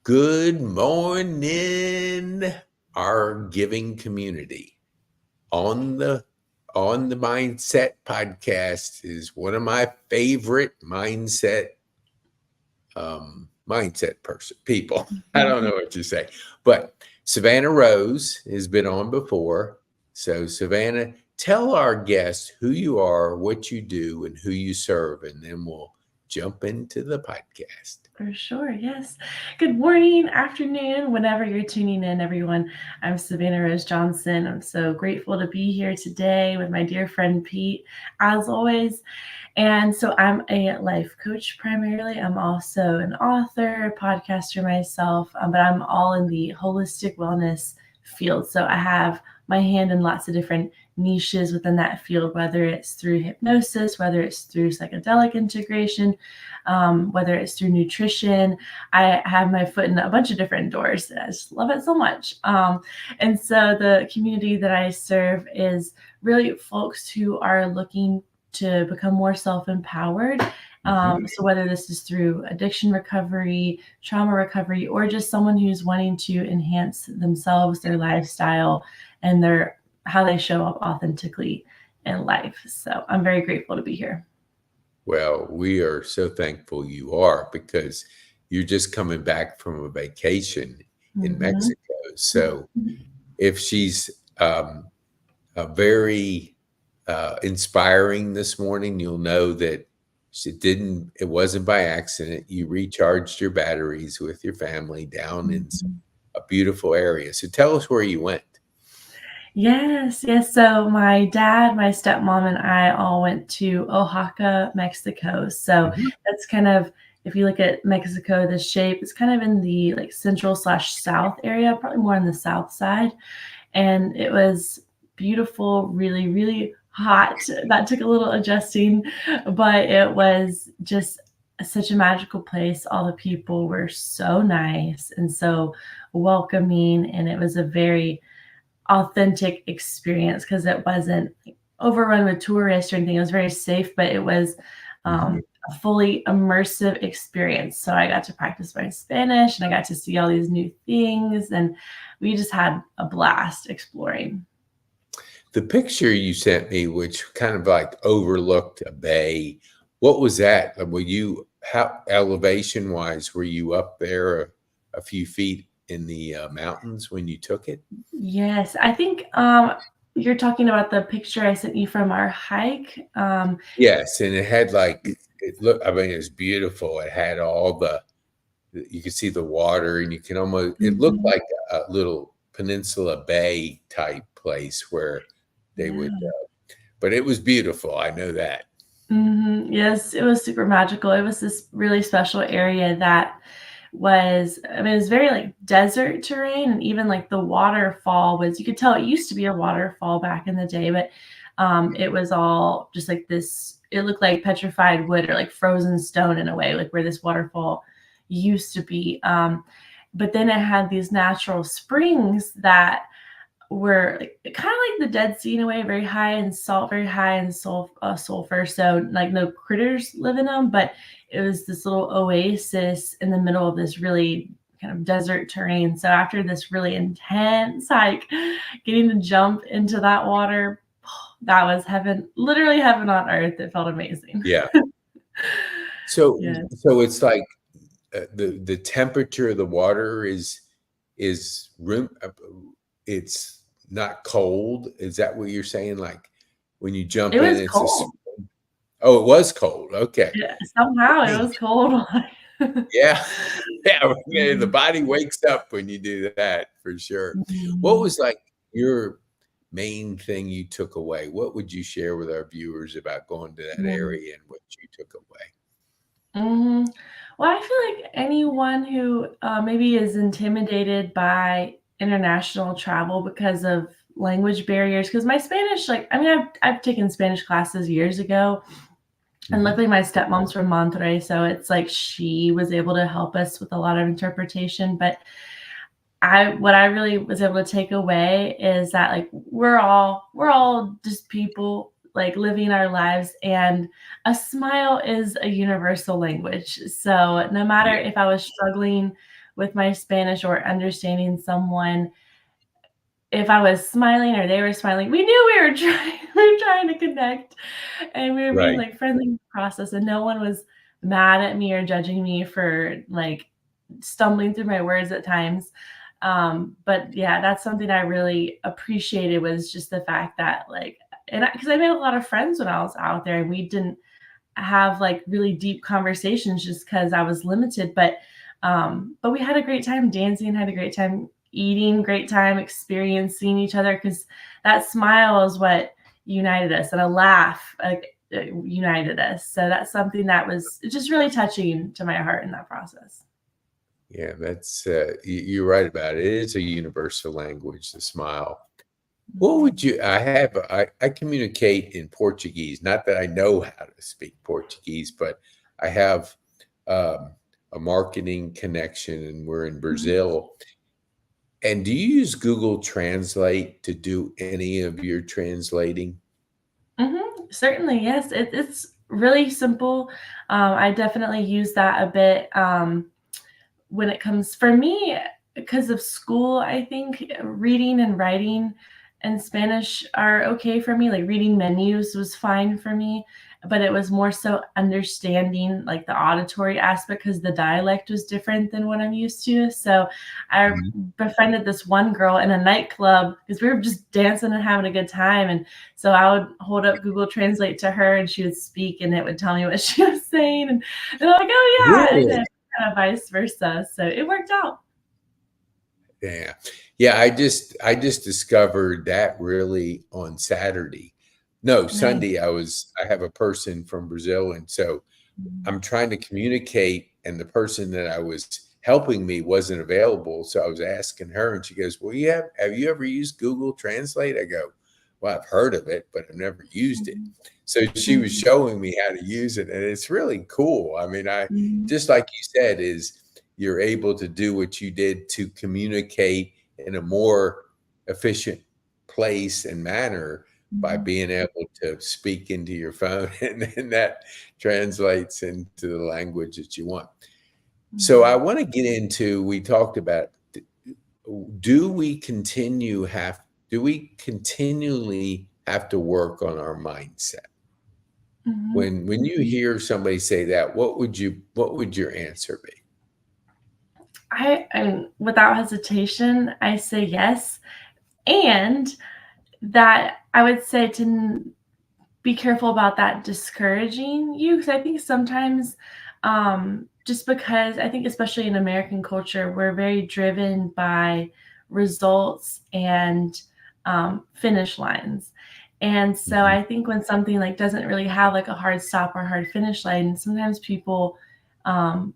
Good morning, our giving community. On the on the Mindset podcast is one of my favorite mindset person people. I don't know what to say, but Savannah Rose has been on before. So Savannah, tell our guests who you are, what you do, and who you serve, and then we'll jump into the podcast. For sure, yes. Good morning, afternoon, whenever you're tuning in, everyone. I'm Savannah Rose Johnson. I'm so grateful to be here today with my dear friend Pete, as always. And so I'm a life coach primarily. I'm also an author, a podcaster myself, but I'm all in the holistic wellness field. So I have my hand in lots of different niches within that field, whether it's through hypnosis, whether it's through psychedelic integration, whether it's through nutrition. I have my foot in a bunch of different doors. I just love it so much. And so the community that I serve is really folks who are looking to become more self-empowered. Mhm. So whether this is through addiction recovery, trauma recovery, or just someone who's wanting to enhance themselves, their lifestyle, and their how they show up authentically in life. So I'm very grateful to be here. Well, we are so thankful you are because you're just coming back from a vacation in Mhm. Mexico. So if she's very inspiring this morning, you'll know that it wasn't by accident. You recharged your batteries with your family down in Mhm. a beautiful area. So tell us where you went. Yes, yes. So my dad, my stepmom, and I all went to Oaxaca, Mexico. So Mhm. that's kind of, if you look at Mexico, the shape, it's kind of in the like central slash south area, probably more on the south side. And it was beautiful, really, really hot. That took a little adjusting, but it was just such a magical place. All the people were so nice and so welcoming, and it was a very authentic experience because it wasn't overrun with tourists or anything. It was very safe, but it was Mhm. a fully immersive experience. So I got to practice my Spanish and I got to see all these new things, and we just had a blast exploring. The picture you sent me, which kind of like overlooked a bay, what was that? Were you, how elevation wise, were you up there a few feet in the mountains when you took it? Yes, I think you're talking about the picture I sent you from our hike. Yes, and it had like it looked. I mean, it was beautiful. It had all you could see the water, and you can almost. It looked Mhm. like a little peninsula bay type place where they would. Yeah. But it was beautiful. I know that. Yes, it was super magical. It was this really special area that was, I mean, it was very like desert terrain, and even like the waterfall was, you could tell it used to be a waterfall back in the day, but it was all just like this, it looked like petrified wood or like frozen stone in a way, like where this waterfall used to be. But then it had these natural springs that were kind of like the Dead Sea in a way, very high in salt, very high in sulfur. So like no critters live in them, but it was this little oasis in the middle of this really kind of desert terrain. So after this really intense hike, getting to jump into that water, that was heaven, literally heaven on earth. It felt amazing. Yeah. So Yeah. so it's like the temperature of the water is room. It's not cold. Is that what you're saying? Like when you It jump in, was it's a. cold. Oh, it was cold. Okay. Yeah, somehow it Dang. was cold. Yeah. Yeah. Man, the Mhm. body wakes up when you do that for sure. What Mhm. was like your main thing you took away? What would you share with our viewers about going to that Yeah. area and what you took away? Mhm. Well, I feel like anyone who maybe is intimidated by international travel because of language barriers, because my Spanish, like, I mean, I've taken Spanish classes years ago, and Mhm. luckily my stepmom's from Monterrey, so it's like she was able to help us with a lot of interpretation. But what I really was able to take away is that like we're all just people like living our lives, and a smile is a universal language. So no matter Yeah. if I was struggling with my Spanish or understanding someone. If I was smiling or they were smiling, we knew we were trying we were trying to connect, and we were being, Right. like, friendly in the process, and no one was mad at me or judging me for, like, stumbling through my words at times. But yeah, that's something I really appreciated, was just the fact that, like, and because I made a lot of friends when I was out there, and we didn't have, like, really deep conversations just because I was limited, but we had a great time dancing, had a great time eating, great time experiencing each other, because that smile is what united us, and a laugh, like, united us. So that's something that was just really touching to my heart in that process. Yeah, that's you're right about it. It is a universal language, the smile. What Mhm. would you I communicate in Portuguese, not that I know how to speak Portuguese, but I have a marketing connection and we're in Mhm. Brazil. And do you use Google Translate to do any of your translating? Certainly, yes. It's really simple. I definitely use that a bit. When it comes for me, because of school, I think reading and writing in Spanish are okay for me. Like, reading menus was fine for me, but it was more so understanding, like, the auditory aspect, because the dialect was different than what I'm used to. So I Mhm. befriended this one girl in a nightclub because we were just dancing and having a good time. And so I would hold up Google Translate to her, and she would speak, and it would tell me what she was saying. And I'm like, oh yeah. And Really? then kind of vice versa. So it worked out. Yeah. Yeah, I just discovered that really on Saturday. No, Nice. Sunday I have a person from Brazil, and so Mhm. I'm trying to communicate, and the person that I was helping me wasn't available, so I was asking her, and she goes, "Well, have you ever used Google Translate?" I go, "Well, I've heard of it, but I've never used it." Mhm. So she was Mhm. showing me how to use it, and it's really cool. I mean, I Mhm. just like you said, is you're able to do what you did to communicate in a more efficient place and manner by Mhm. being able to speak into your phone, and then that translates into the language that you want. So I Mhm. want to get into, we talked about, do we continue have do we continually have to work on our mindset? Mhm. When you hear somebody say that, what would your answer be? I mean, without hesitation, I say yes. And that I would say to be careful about that discouraging you, because I think sometimes, just because I think, especially in American culture, we're very driven by results and finish lines. And so Mhm, I think when something, like, doesn't really have, like, a hard stop or hard finish line, sometimes people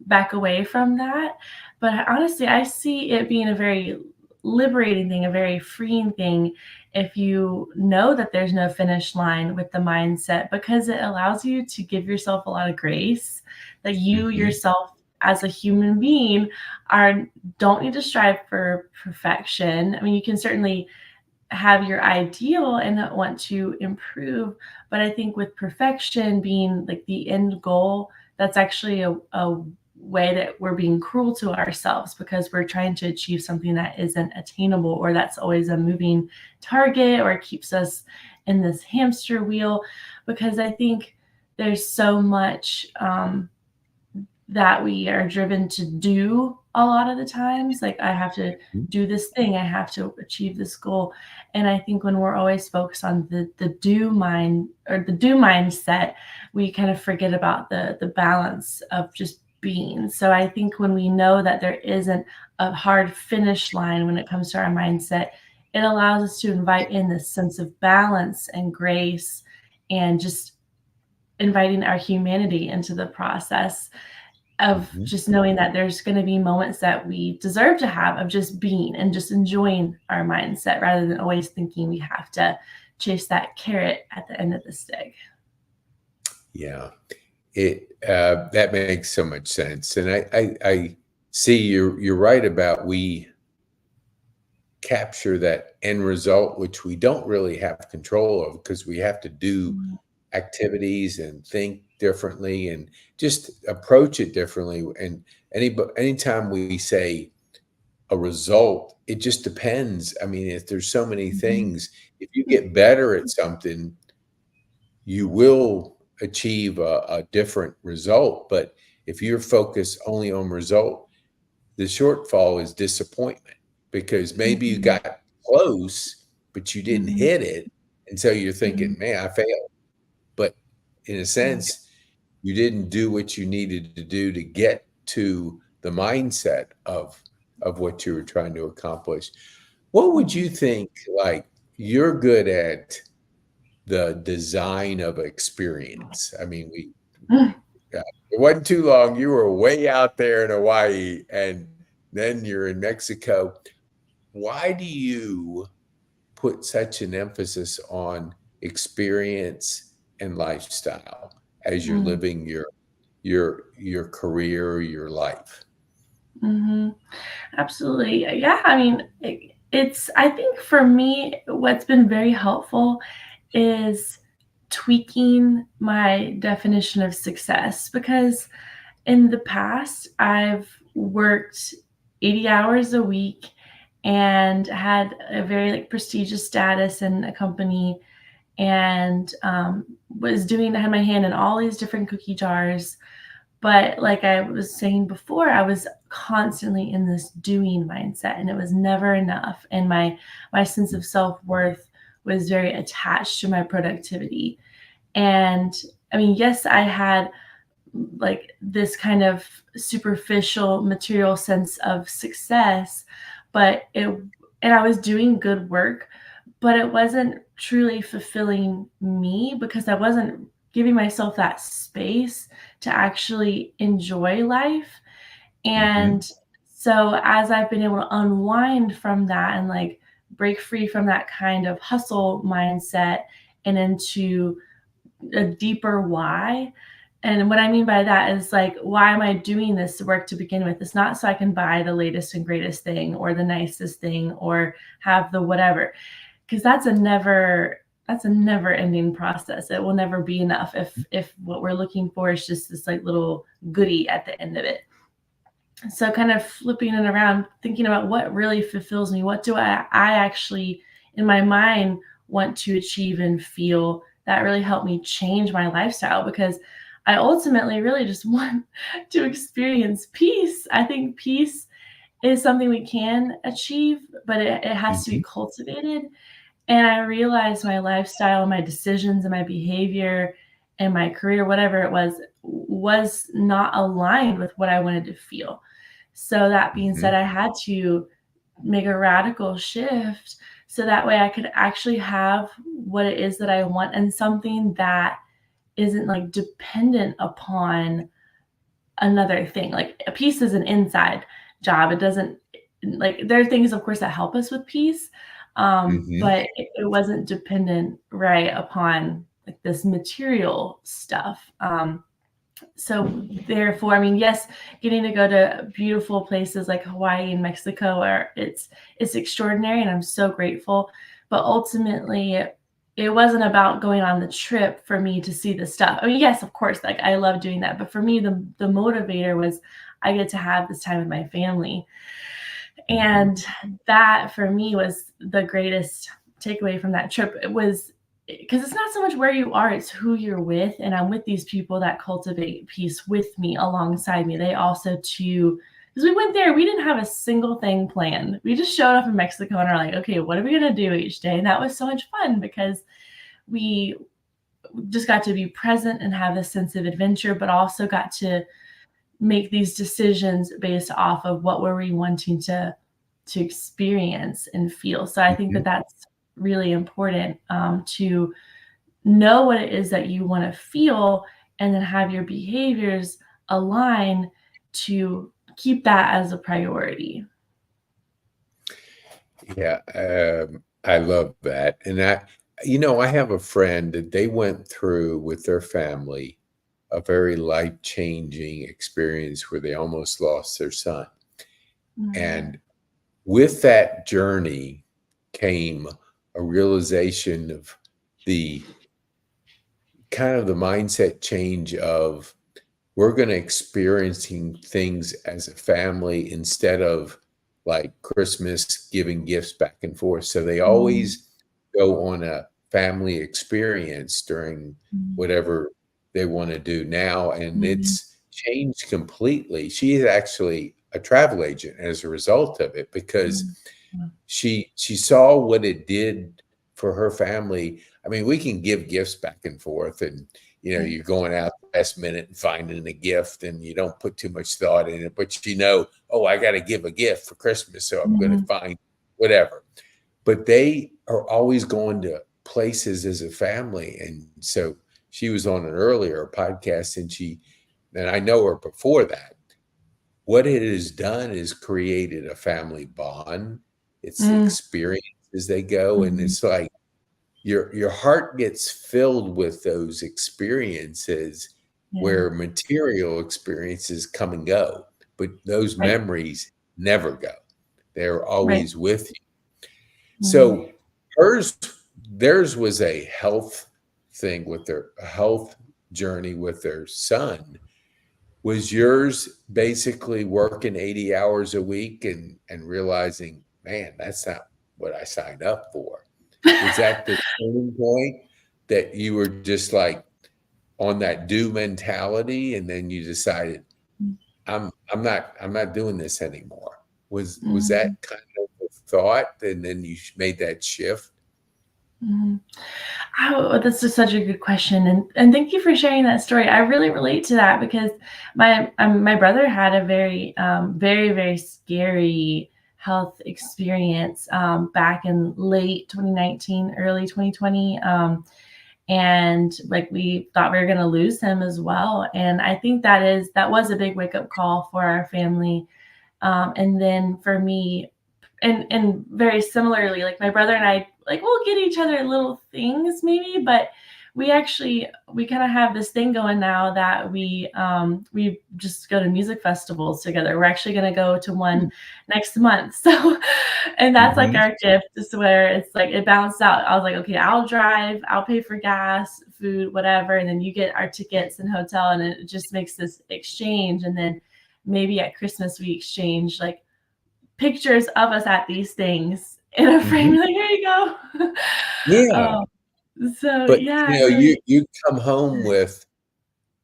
back away from that. But honestly, I see it being a very liberating thing, a very freeing thing, if you know that there's no finish line with the mindset, because it allows you to give yourself a lot of grace, that you mhm, yourself as a human being are don't need to strive for perfection. I mean, you can certainly have your ideal and not want to improve, but I think with perfection being, like, the end goal, that's actually a way that we're being cruel to ourselves, because we're trying to achieve something that isn't attainable, or that's always a moving target, or it keeps us in this hamster wheel. Because I think there's so much that we are driven to do a lot of the times. Like, I have to mhm. do this thing, I have to achieve this goal. And I think when we're always focused on the do mind, or the do mindset, we kind of forget about the balance of just being. So I think when we know that there isn't a hard finish line when it comes to our mindset, it allows us to invite in this sense of balance and grace, and just inviting our humanity into the process of Mhm. just knowing that there's going to be moments that we deserve to have, of just being and just enjoying our mindset, rather than always thinking we have to chase that carrot at the end of the stick. Yeah. That makes so much sense, and I see you're right about we capture that end result, which we don't really have control of because we have to do Mhm. activities and think differently and just approach it differently. And anytime we say a result, it just depends. I mean, if there's so many Mhm. things, if you get better at something, you will achieve a different result. But if you're focused only on result, the shortfall is disappointment because maybe you Mhm. got close, but you didn't Mhm. hit it. And so you're Mhm. thinking, man, I failed. But in a Right. sense, you didn't do what you needed to do to get to the mindset of what you were trying to accomplish. What would Mhm. you think, like, you're good at the design of experience? I mean, it wasn't too long. You were way out there in Hawaii, and then you're in Mexico. Why do you put such an emphasis on experience and lifestyle as you're Mm. living your career, your life? Mhm. Absolutely. Yeah, I mean, it's I think for me, what's been very helpful is tweaking my definition of success because in the past, I've worked 80 hours a week and had a very like prestigious status in a company and I had my hand in all these different cookie jars. But like I was saying before, I was constantly in this doing mindset and it was never enough. And my sense of self-worth was very attached to my productivity. And I mean, yes, I had like this kind of superficial material sense of success, but it and I was doing good work, but it wasn't truly fulfilling me because I wasn't giving myself that space to actually enjoy life. Hmm. And so as I've been able to unwind from that and like break free from that kind of hustle mindset and into a deeper why. And what I mean by that is like, why am I doing this work to begin with? It's not so I can buy the latest and greatest thing or the nicest thing or have the whatever, because that's a never ending process. It will never be enough if what we're looking for is just this like little goodie at the end of it. So kind of flipping it around, thinking about what really fulfills me. What do I actually in my mind want to achieve and feel that really helped me change my lifestyle because I ultimately really just want to experience peace. I think peace is something we can achieve, but it has to be Hmm. cultivated. And I realized my lifestyle, my decisions, and my behavior and my career, whatever it was not aligned with what I wanted to feel. So that being Hmm. said, I had to make a radical shift so that way I could actually have what it is that I want and something that isn't like dependent upon another thing. Like a peace is an inside job. It doesn't like there are things of course that help us with peace. Hmm. But it wasn't dependent right upon like this material stuff. So therefore, I mean, yes, getting to go to beautiful places like Hawaii and Mexico are it's extraordinary and I'm so grateful. But ultimately it wasn't about going on the trip for me to see the stuff. I mean, yes, of course, like I love doing that. But for me, the motivator was I get to have this time with my family. Hmm. And that for me was the greatest takeaway from that trip. It was because it's not so much where you are, it's who you're with. And I'm with these people that cultivate peace with me alongside me. They also too, because we went there, we didn't have a single thing planned. We just showed up in Mexico and are like, okay, what are we gonna do each day? And that was so much fun because we just got to be present and have this sense of adventure, but also got to make these decisions based off of what were we wanting to experience and feel. So I think that Hmm. that's really important to know what it is that you want to feel and then have your behaviors align to keep that as a priority. Yeah, I love that. And I have a friend that they went through with their family a very life-changing experience where they almost lost their son. Mhm. And with that journey came a realization of the kind of the mindset change of we're going to experiencing things as a family instead of like Christmas giving gifts back and forth. So they Mhm. always go on a family experience during Mhm. whatever they want to do now. And Mhm. it's changed completely. She is actually a travel agent as a result of it because Mhm. Yeah. she saw what it did for her family. I mean, we can give gifts back and forth, and Right. you're going out last minute and finding a gift, and you don't put too much thought in it, but oh, I got to give a gift for Christmas, so I'm going to Mhm. find whatever. But they are always going to places as a family, and so she was on an earlier podcast, and I know her before that. What it has done is created a family bond. It's the Mm. experience as they go, and Mhm. it's like your heart gets filled with those experiences Yeah. where material experiences come and go, but those Right. memories never go. They're Right. always with you. Mhm. So hers, theirs was a health thing with their a health journey with their son. Was yours basically working 80 hours a week and realizing, man, that's not what I signed up for? Was that the turning point that you were just like on that do mentality and then you decided I'm not doing this anymore? Was that Mhm. kind of the thought and then you made that shift? Mhm. Oh, that's just such a good question, and thank you for sharing that story. I really relate to that because my brother had a very very scary health experience back in late 2019, early 2020, and like we thought we were going to lose him as well. And I think that was a big wake up call for our family. And then for me, and very similarly, like my brother and I, like we'll get each other little things maybe, but we kind of have this thing going now that we just go to music festivals together. We're actually going to go to one next month. So and that's like Mhm. our gift, is where it's like it balanced out. I was like, okay, I'll drive, I'll pay for gas, food, whatever, and then you get our tickets and hotel, and it just makes this exchange. And then maybe at Christmas we exchange like pictures of us at these things in a frame. Mhm. Like, here you go. Yeah, um, so but yeah, you really. you come home with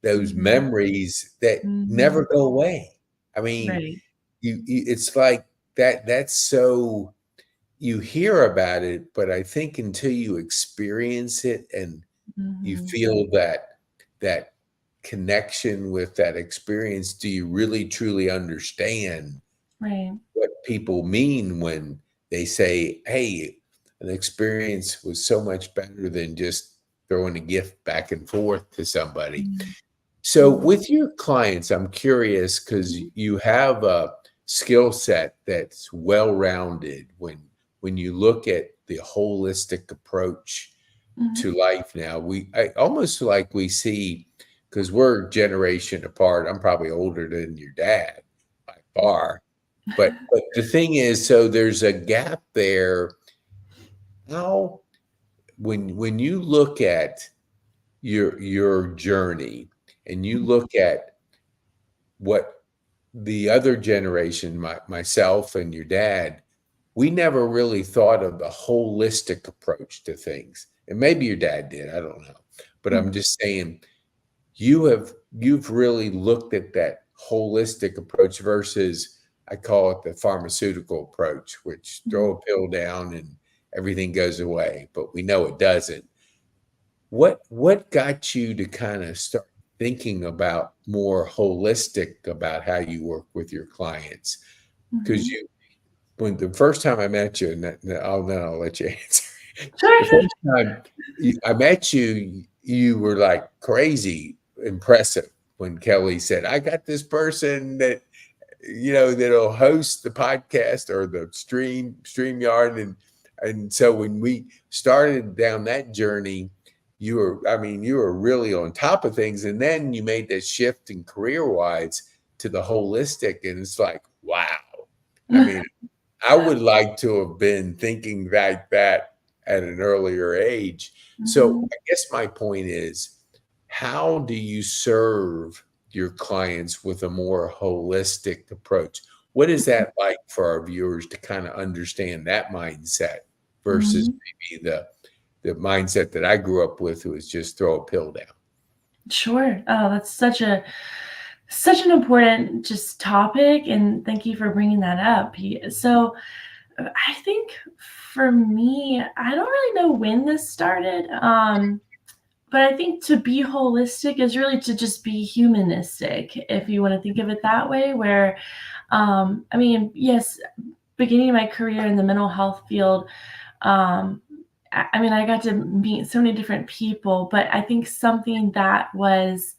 those Mhm. memories that never Mhm. go away. I mean, Right. it's like that's so you hear about it, but I think until you experience it and you Mhm. feel that connection with that experience, do you really truly understand Right. what people mean when they say, "Hey, an experience was so much better than just throwing a gift back and forth to somebody." Mhm. So Mhm. with your clients, I'm curious because you have a skill set that's well-rounded when you look at the holistic approach Mhm. to life now. I almost like we see because we're a generation apart. I'm probably older than your dad by far. But the thing is, so there's a gap there. How when you look at your journey and you look at what the other generation, myself and your dad, we never really thought of the holistic approach to things. And maybe your dad did, I don't know. But I'm Mhm. just saying you've really looked at that holistic approach versus I call it the pharmaceutical approach, which throw Mhm. a pill down and everything goes away, but we know it doesn't. What got you to kind of start thinking about more holistic about how you work with your clients? Because Mhm. you when the first time I met you, and then I'll let you answer. Sure, The sure. first time I met you, you were like crazy impressive when Kelly said, "I got this person that that'll host the podcast or the StreamYard," and so when we started down that journey, you were really on top of things, and then you made that shift in career wise to the holistic, and it's like, wow. I mean, I would like to have been thinking like that at an earlier age. So Mhm. I guess my point is how do you serve your clients with a more holistic approach? What is that like for our viewers to kind of understand that mindset versus Mhm. maybe the mindset that I grew up with, was just throw a pill down? Sure. Oh, that's such an important just topic, and thank you for bringing that up. So, I think for me, I don't really know when this started. But I think to be holistic is really to just be humanistic, if you want to think of it that way, where I mean, yes, beginning my career in the mental health field, um, I mean, I got to meet so many different people, but I think something that was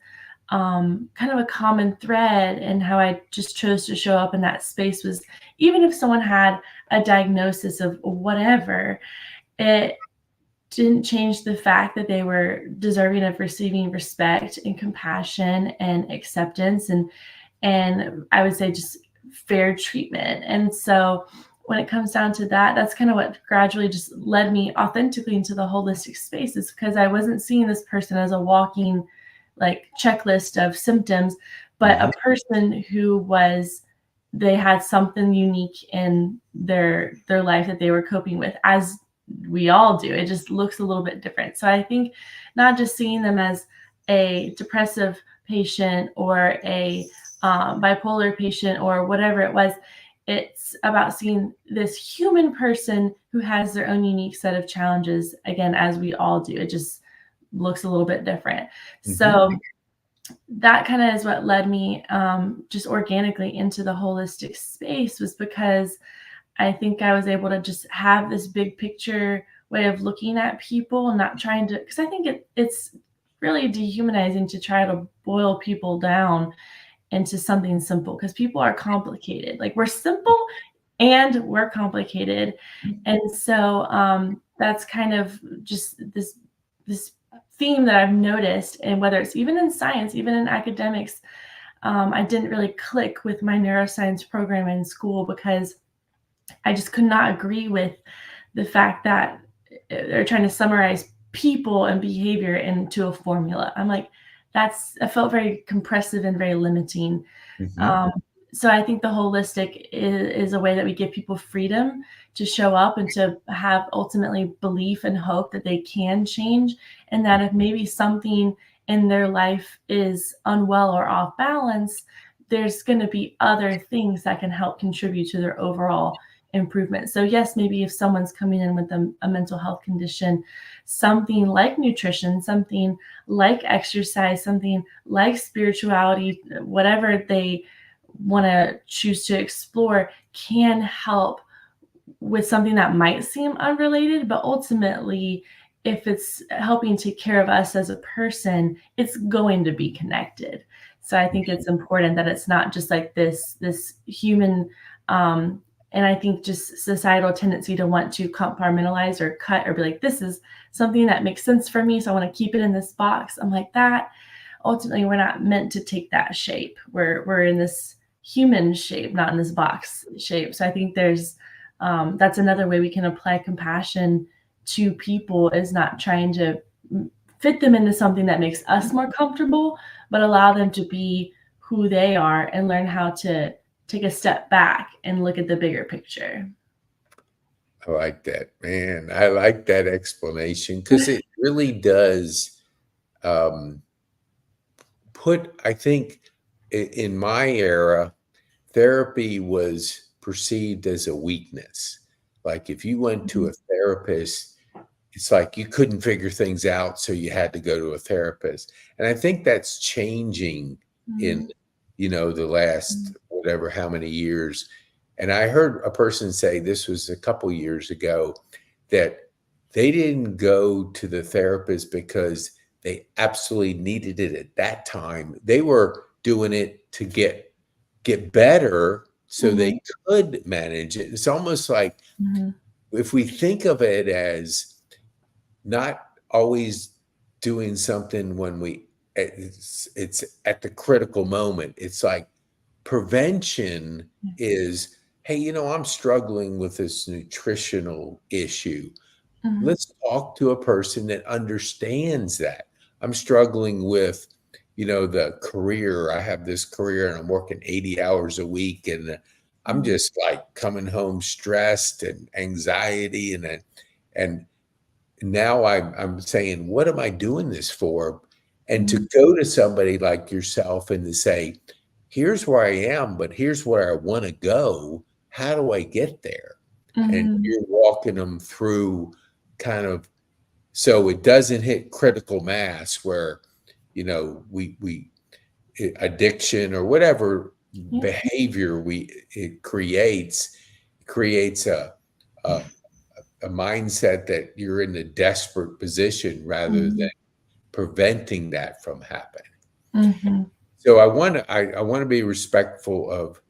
kind of a common thread in how I just chose to show up in that space was, even if someone had a diagnosis of whatever, it didn't change the fact that they were deserving of receiving respect and compassion and acceptance, and I would say just fair treatment. And so when it comes down to that, that's kind of what gradually just led me authentically into the holistic space, is because I wasn't seeing this person as a walking like checklist of symptoms, but a Mhm. person who was, they had something unique in their life that they were coping with, as we all do. It just looks a little bit different. So I think not just seeing them as a depressive patient or a bipolar patient or whatever it was, it's about seeing this human person who has their own unique set of challenges, again, as we all do. It just looks a little bit different. Mhm. So that kind of is what led me just organically into the holistic space, was because I think I was able to just have this big picture way of looking at people and not trying to, because I think it's really dehumanizing to try to boil people down into something simple, because people are complicated. Like, we're simple and we're complicated. And so that's kind of just this theme that I've noticed, and whether it's even in science, even in academics, I didn't really click with my neuroscience program in school, because I just could not agree with the fact that they're trying to summarize people and behavior into a formula. I'm like, I felt very compressive and very limiting. Mhm. Um, so I think the holistic is a way that we give people freedom to show up and to have ultimately belief and hope that they can change, and that if maybe something in their life is unwell or off balance, there's going to be other things that can help contribute to their overall improvement. So yes, maybe if someone's coming in with a mental health condition, something like nutrition, something like exercise, something like spirituality, whatever they want to choose to explore, can help with something that might seem unrelated, but ultimately, if it's helping take care of us as a person, it's going to be connected. So I think it's important that it's not just like this human, um, and I think just societal tendency to want to compartmentalize or cut or be like, this is something that makes sense for me, so I want to keep it in this box. I'm like, that ultimately we're not meant to take that shape. We're in this human shape, not in this box shape. So I think that's another way we can apply compassion to people, is not trying to fit them into something that makes us more comfortable, but allow them to be who they are and learn how to take a step back and look at the bigger picture. I like that, man. I like that explanation because it really does um, put, I think, in my era, therapy was perceived as a weakness. Like if you went to Mhm. a therapist, it's like you couldn't figure things out, so you had to go to a therapist. And I think that's changing in, Mhm. the last whatever how many years. And I heard a person say, this was a couple years ago, that they didn't go to the therapist because they absolutely needed it at that time. They were doing it to get better so they Mhm. could manage it. It's almost like, Mhm. if we think of it as not always doing something when it's at the critical moment. It's like prevention Mhm. is, hey, I'm struggling with this nutritional issue. Mhm. Let's talk to a person that understands that, I'm struggling with, the career. I have this career and I'm working 80 hours a week, and I'm Mhm. just like coming home stressed and anxiety, and now I'm saying, what am I doing this for? And to Mhm. go to somebody like yourself and to say, here's where I am, but here's where I want to go. How do I get there? And Mhm. you're walking them through kind of so it doesn't hit critical mass where, we addiction or whatever Yeah. behavior it creates a a mindset that you're in a desperate position rather than Mhm. preventing that from happening. Mhm. So I want to be respectful of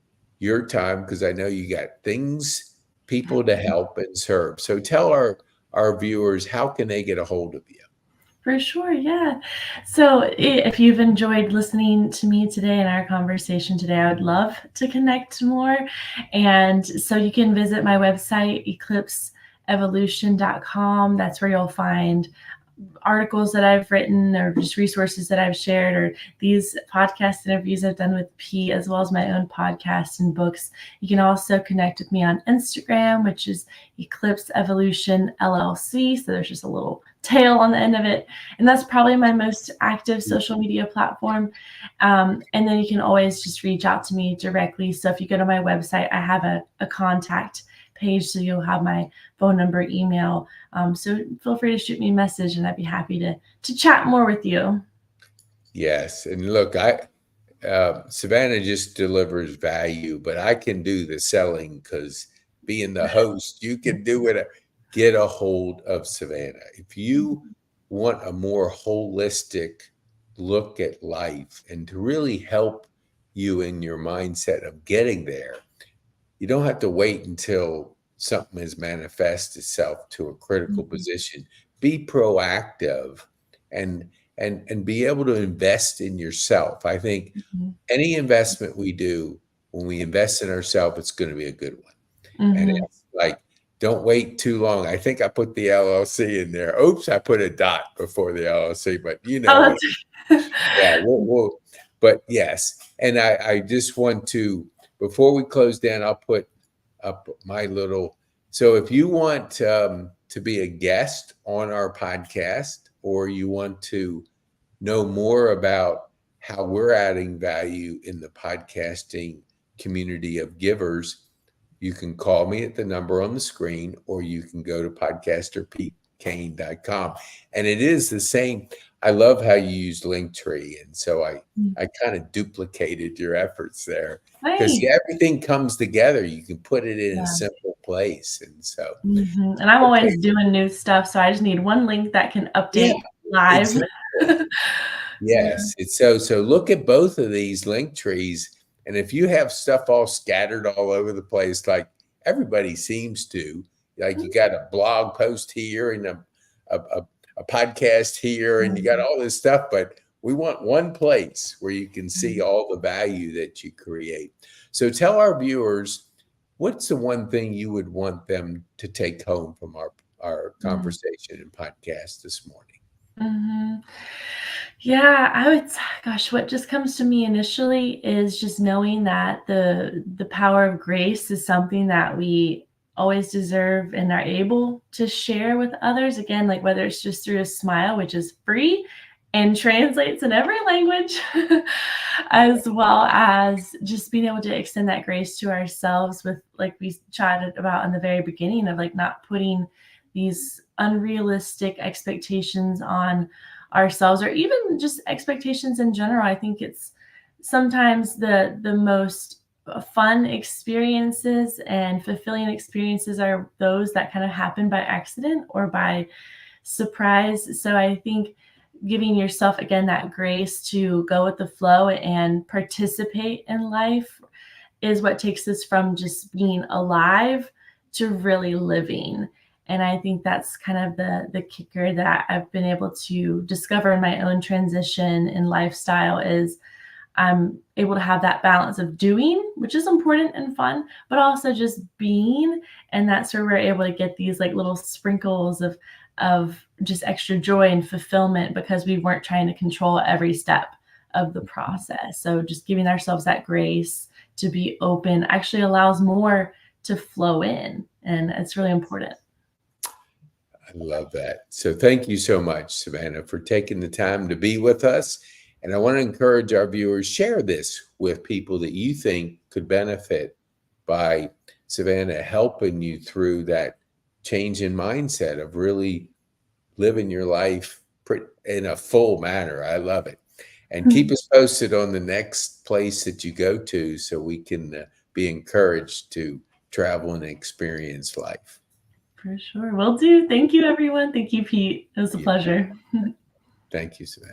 your time because I know you got things, people to help and serve. So tell our viewers, how can they get a hold of you? For sure, yeah. So, if you've enjoyed listening to me today and our conversation today, I would love to connect more. And so you can visit my website, eclipseevolution.com. That's where you'll find articles that I've written or just resources that I've shared or these podcast interviews I've done with P, as well as my own podcast and books. You can also connect with me on Instagram, which is Eclipse Evolution LLC. So there's just a little tail on the end of it. And that's probably my most active social media platform. And then you can always just reach out to me directly. So if you go to my website, I have a contact page. So you'll have my phone number, email. So feel free to shoot me a message and I'd be happy to chat more with you. Yes, and look, Savannah just delivers value, but I can do the selling because being the host, you can do it. Get a hold of Savannah. If you want a more holistic look at life and to really help you in your mindset of getting there, you don't have to wait until something has manifested itself to a critical Mhm. position. Be proactive and and be able to invest in yourself. I think Mhm. any investment we do, when we invest in ourselves, it's going to be a good one. And Mhm. it's like, don't wait too long. I think I put the LLC in there. Oops, I put a dot before the LLC, but you know Oh, what? that's Yeah, but yes. And I just want to, before we close down, I'll put up my little. So if you want to be a guest on our podcast, or you want to know more about how we're adding value in the podcasting community of givers, you can call me at the number on the screen, or you can go to podcasterpetecane.com. And it is the same. I love how you used Linktree. And so I kind of duplicated your efforts there because nice. everything comes together. You can put it in a Yeah. simple place. And so, And I'm okay. always doing new stuff, so I just need one link that can Yeah, update live. exactly. Yeah. Yes, it's so look at both of these link trees, and if you have stuff all scattered all over the place, like everybody seems to, like you got a blog post here and a, a, a podcast here, and you got Mhm. all this stuff, but we want one place where you can see Mhm. all the value that you create. So tell our viewers, what's the one thing you would want them to take home from our Mhm. conversation and podcast this morning? Mhm. Yeah, gosh, what just comes to me initially is just knowing that the power of grace is something that we always deserve and are able to share with others. Again, like whether it's just through a smile, which is free and translates in every language, as well as just being able to extend that grace to ourselves with, like we chatted about in the very beginning, of like not putting these unrealistic expectations on ourselves or even just expectations in general. I think it's sometimes the most fun experiences and fulfilling experiences are those that kind of happen by accident or by surprise. So I think giving yourself again that grace to go with the flow and participate in life is what takes us from just being alive to really living. And I think that's kind of the kicker that I've been able to discover in my own transition in lifestyle is I'm able to have that balance of doing, which is important and fun, but also just being. And that's where we're able to get these like little sprinkles of of just extra joy and fulfillment because we weren't trying to control every step of the process. So just giving ourselves that grace to be open actually allows more to flow in. And it's really important. I love that. So thank you so much, Savannah, for taking the time to be with us. And I want to encourage our viewers, share this with people that you think could benefit by Savannah helping you through that change in mindset of really living your life in a full manner. I love it. And keep us posted on the next place that you go to so we can be encouraged to travel and experience life. For sure. Will do. Thank you, everyone. Thank you, Pete. It was a Yeah. pleasure. Thank you, Savannah.